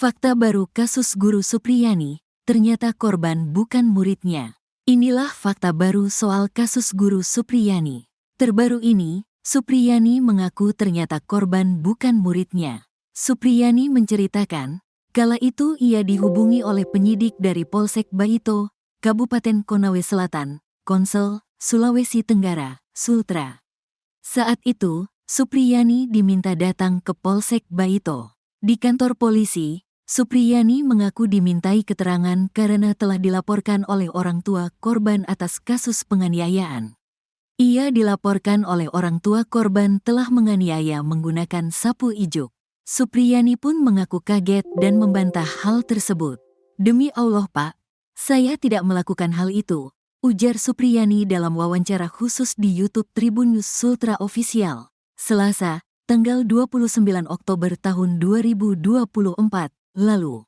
Fakta baru kasus Guru Supriyani, ternyata korban bukan muridnya. Inilah fakta baru soal kasus Guru Supriyani. Terbaru ini, Supriyani mengaku ternyata korban bukan muridnya. Supriyani menceritakan, kala itu ia dihubungi oleh penyidik dari Polsek Baito, Kabupaten Konawe Selatan, Konsel, Sulawesi Tenggara, Sultra. Saat itu, Supriyani diminta datang ke Polsek Baito. Di kantor polisi, Supriyani mengaku dimintai keterangan karena telah dilaporkan oleh orang tua korban atas kasus penganiayaan. Ia dilaporkan oleh orang tua korban telah menganiaya menggunakan sapu ijuk. Supriyani pun mengaku kaget dan membantah hal tersebut. "Demi Allah Pak, saya tidak melakukan hal itu," ujar Supriyani dalam wawancara khusus di YouTube Tribun News Sultra Official, Selasa, tanggal 29 Oktober tahun 2024, lalu.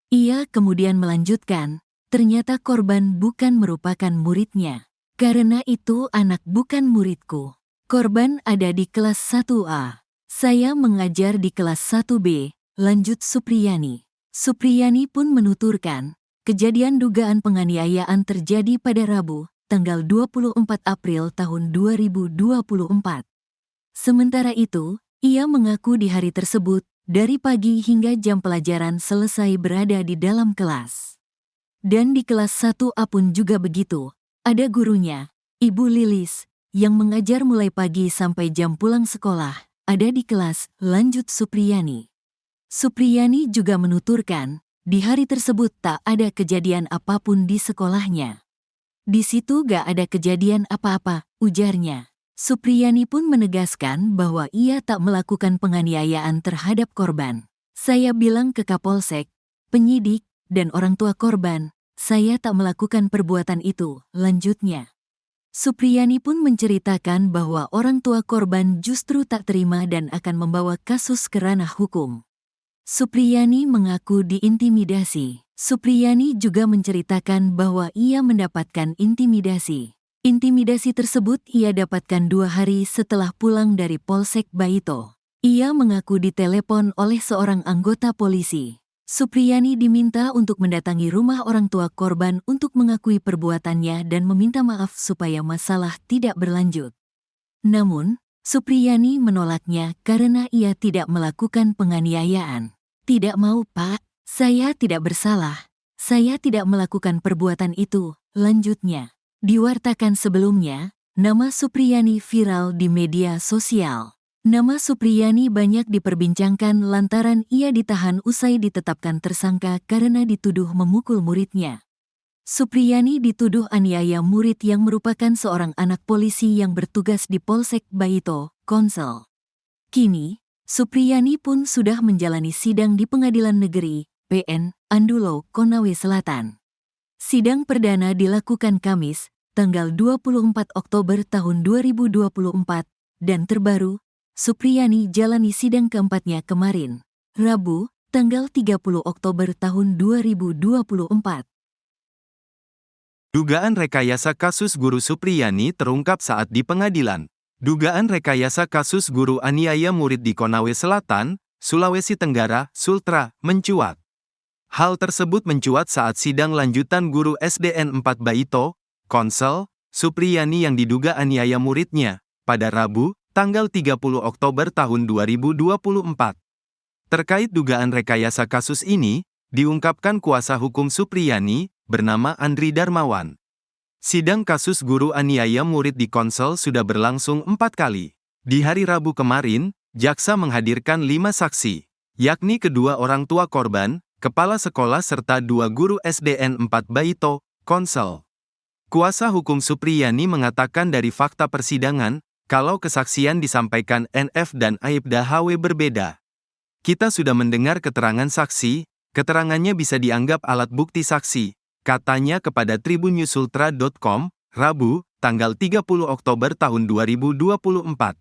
Ia kemudian melanjutkan, ternyata korban bukan merupakan muridnya. "Karena itu anak bukan muridku. Korban ada di kelas 1A. Saya mengajar di kelas 1B, lanjut Supriyani. Supriyani pun menuturkan, kejadian dugaan penganiayaan terjadi pada Rabu, tanggal 24 April tahun 2024. Sementara itu, ia mengaku di hari tersebut, dari pagi hingga jam pelajaran selesai berada di dalam kelas. Dan di kelas 1A pun juga begitu, ada gurunya, Ibu Lilis, yang mengajar mulai pagi sampai jam pulang sekolah, ada di kelas, lanjut Supriyani. Supriyani juga menuturkan, di hari tersebut tak ada kejadian apapun di sekolahnya. Di situ gak ada kejadian apa-apa, ujarnya. Supriyani pun menegaskan bahwa ia tak melakukan penganiayaan terhadap korban. "Saya bilang ke Kapolsek, penyidik, dan orang tua korban, saya tak melakukan perbuatan itu," lanjutnya. Supriyani pun menceritakan bahwa orang tua korban justru tak terima dan akan membawa kasus ke ranah hukum. Supriyani mengaku diintimidasi. Supriyani juga menceritakan bahwa ia mendapatkan intimidasi. Intimidasi tersebut ia dapatkan 2 hari setelah pulang dari Polsek Baito. Ia mengaku ditelepon oleh seorang anggota polisi. Supriyani diminta untuk mendatangi rumah orang tua korban untuk mengakui perbuatannya dan meminta maaf supaya masalah tidak berlanjut. Namun, Supriyani menolaknya karena ia tidak melakukan penganiayaan. "Tidak mau Pak, saya tidak bersalah. Saya tidak melakukan perbuatan itu," lanjutnya. Diwartakan sebelumnya, nama Supriyani viral di media sosial. Nama Supriyani banyak diperbincangkan lantaran ia ditahan usai ditetapkan tersangka karena dituduh memukul muridnya. Supriyani dituduh aniaya murid yang merupakan seorang anak polisi yang bertugas di Polsek Baito, Konsel. Kini, Supriyani pun sudah menjalani sidang di Pengadilan Negeri, PN, Andulo, Konawe Selatan. Sidang perdana dilakukan Kamis, tanggal 24 Oktober tahun 2024, dan terbaru, Supriyani jalani sidang keempatnya kemarin, Rabu, tanggal 30 Oktober tahun 2024. Dugaan rekayasa kasus Guru Supriyani terungkap saat di pengadilan. Dugaan rekayasa kasus guru aniaya murid di Konawe Selatan, Sulawesi Tenggara, Sultra, mencuat. Hal tersebut mencuat saat sidang lanjutan guru SDN 4 Baito, Konsel, Supriyani yang diduga aniaya muridnya, pada Rabu, tanggal 30 Oktober tahun 2024. Terkait dugaan rekayasa kasus ini, diungkapkan kuasa hukum Supriyani, bernama Andri Darmawan. Sidang kasus guru aniaya murid di Konsel sudah berlangsung 4 kali. Di hari Rabu kemarin, jaksa menghadirkan 5 saksi, yakni kedua orang tua korban, kepala sekolah serta 2 guru SDN 4 Baito, Konsel. Kuasa hukum Supriyani mengatakan dari fakta persidangan, kalau kesaksian disampaikan NF dan Aibda HW berbeda. "Kita sudah mendengar keterangan saksi, keterangannya bisa dianggap alat bukti saksi," katanya kepada tribunnewsultra.com, Rabu, tanggal 30 Oktober tahun 2024.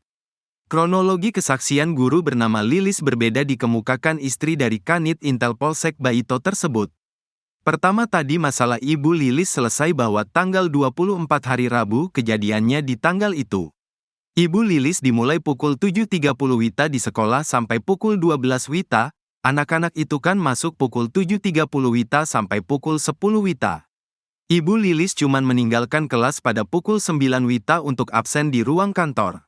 Kronologi kesaksian guru bernama Lilis berbeda dikemukakan istri dari Kanit Intel Polsek Baito tersebut. Pertama tadi masalah Ibu Lilis selesai bahwa tanggal 24 hari Rabu kejadiannya di tanggal itu. Ibu Lilis dimulai pukul 7.30 WITA di sekolah sampai pukul 12 WITA, Anak-anak itu kan masuk pukul 7.30 WITA sampai pukul 10 WITA. Ibu Lilis cuman meninggalkan kelas pada pukul 9 WITA untuk absen di ruang kantor.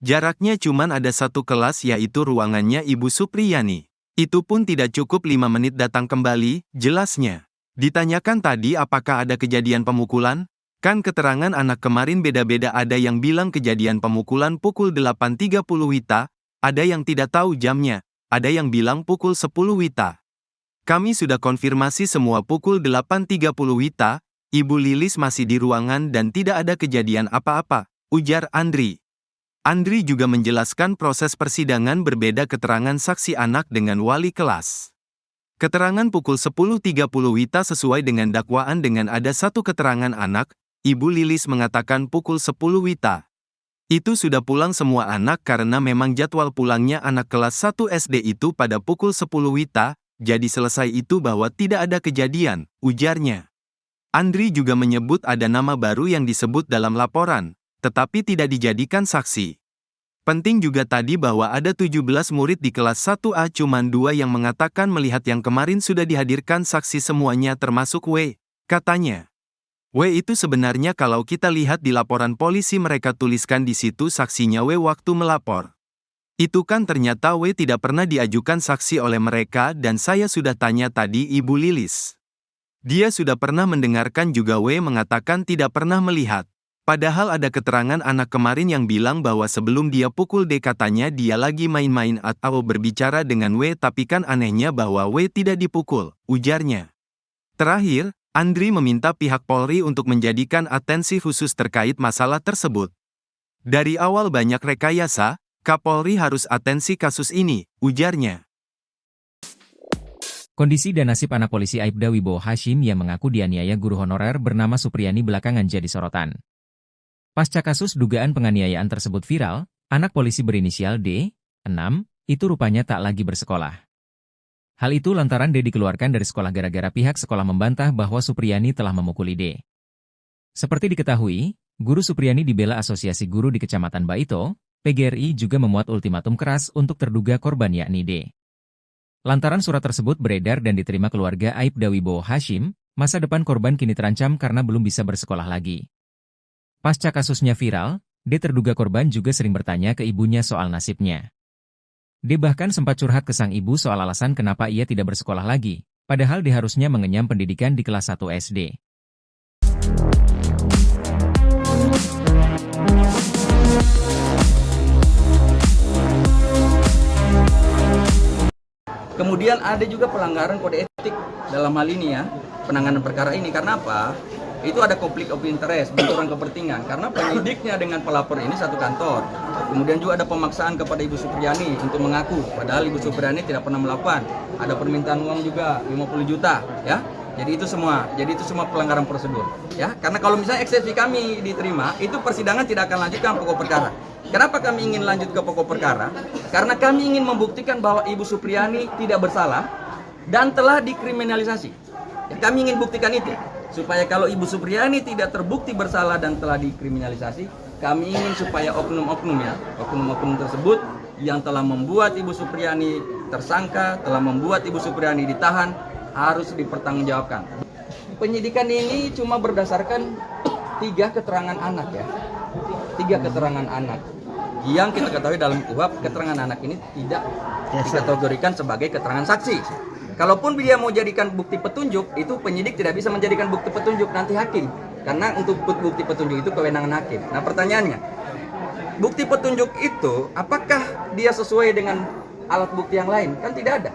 Jaraknya cuman ada satu kelas yaitu ruangannya Ibu Supriyani. Itu pun tidak cukup 5 menit datang kembali, jelasnya. Ditanyakan tadi apakah ada kejadian pemukulan? Kan keterangan anak kemarin beda-beda, ada yang bilang kejadian pemukulan pukul 8.30 WITA, ada yang tidak tahu jamnya, ada yang bilang pukul 10 WITA. Kami sudah konfirmasi semua pukul 8.30 WITA, Ibu Lilis masih di ruangan dan tidak ada kejadian apa-apa, ujar Andri. Andri juga menjelaskan proses persidangan berbeda keterangan saksi anak dengan wali kelas. Keterangan pukul 10.30 WITA sesuai dengan dakwaan dengan ada satu keterangan anak, Ibu Lilis mengatakan pukul 10 WITA. Itu sudah pulang semua anak karena memang jadwal pulangnya anak kelas 1 SD itu pada pukul 10 WITA, jadi selesai itu bahwa tidak ada kejadian, ujarnya. Andri juga menyebut ada nama baru yang disebut dalam laporan, tetapi tidak dijadikan saksi. Penting juga tadi bahwa ada 17 murid di kelas 1A, cuman 2 yang mengatakan melihat yang kemarin sudah dihadirkan saksi semuanya termasuk W, katanya. W itu sebenarnya kalau kita lihat di laporan polisi mereka tuliskan di situ saksinya W waktu melapor. Itu kan ternyata W tidak pernah diajukan saksi oleh mereka dan saya sudah tanya tadi Ibu Lilis. Dia sudah pernah mendengarkan juga W mengatakan tidak pernah melihat. Padahal ada keterangan anak kemarin yang bilang bahwa sebelum dia pukul D katanya dia lagi main-main atau berbicara dengan W, tapi kan anehnya bahwa W tidak dipukul, ujarnya. Terakhir, Andri meminta pihak Polri untuk menjadikan atensi khusus terkait masalah tersebut. Dari awal banyak rekayasa, Kapolri harus atensi kasus ini, ujarnya. Kondisi dan nasib anak polisi Aibda Wibowo Hashim yang mengaku dianiaya guru honorer bernama Supriyani belakangan jadi sorotan. Pasca kasus dugaan penganiayaan tersebut viral, anak polisi berinisial D, 6, itu rupanya tak lagi bersekolah. Hal itu lantaran D dikeluarkan dari sekolah gara-gara pihak sekolah membantah bahwa Supriyani telah memukuli D. Seperti diketahui, guru Supriyani dibela Asosiasi Guru di Kecamatan Baito, PGRI juga memuat ultimatum keras untuk terduga korban yakni D. Lantaran surat tersebut beredar dan diterima keluarga Aibda Wibowo Hashim, masa depan korban kini terancam karena belum bisa bersekolah lagi. Pasca kasusnya viral, D terduga korban juga sering bertanya ke ibunya soal nasibnya. D bahkan sempat curhat ke sang ibu soal alasan kenapa ia tidak bersekolah lagi, padahal D harusnya mengenyam pendidikan di kelas 1 SD. Kemudian ada juga pelanggaran kode etik dalam hal ini ya, penanganan perkara ini. Karena apa? Itu ada konflik of interest, benturan kepentingan. Karena penyidiknya dengan pelapor ini satu kantor. Kemudian juga ada pemaksaan kepada Ibu Supriyani untuk mengaku, padahal Ibu Supriyani tidak pernah melakukan. Ada permintaan uang juga 50 juta, ya. Jadi itu semua pelanggaran prosedur, ya. Karena kalau misalnya eksepsi kami diterima, itu persidangan tidak akan lanjutkan pokok perkara. Kenapa kami ingin lanjut ke pokok perkara? Karena kami ingin membuktikan bahwa Ibu Supriyani tidak bersalah dan telah dikriminalisasi. Ya, kami ingin buktikan itu. Supaya kalau Ibu Supriyani tidak terbukti bersalah dan telah dikriminalisasi, kami ingin supaya oknum-oknum tersebut yang telah membuat Ibu Supriyani tersangka, telah membuat Ibu Supriyani ditahan, harus dipertanggungjawabkan. Penyidikan ini cuma berdasarkan 3 keterangan anak ya. 3 keterangan anak. Yang kita ketahui dalam KUHP, keterangan anak ini tidak dikategorikan sebagai keterangan saksi. Kalaupun dia mau jadikan bukti petunjuk, itu penyidik tidak bisa menjadikan bukti petunjuk, nanti hakim. Karena untuk bukti petunjuk itu kewenangan hakim. Nah pertanyaannya, bukti petunjuk itu apakah dia sesuai dengan alat bukti yang lain? Kan tidak ada.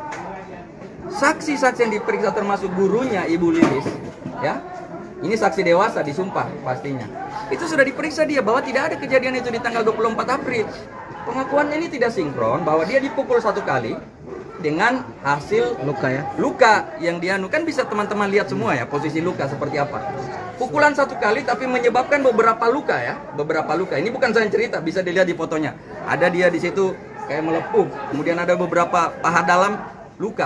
Saksi-saksi yang diperiksa termasuk gurunya Ibu Lilis, ya, ini saksi dewasa disumpah pastinya. Itu sudah diperiksa dia bahwa tidak ada kejadian itu di tanggal 24 April. Pengakuannya ini tidak sinkron bahwa dia dipukul 1 kali dengan hasil luka yang kan bisa teman-teman lihat semua ya posisi luka seperti apa. Pukulan 1 kali tapi menyebabkan beberapa luka ya, beberapa luka. Ini bukan saya cerita, bisa dilihat di fotonya. Ada dia di situ kayak melepuh, kemudian ada beberapa paha dalam luka.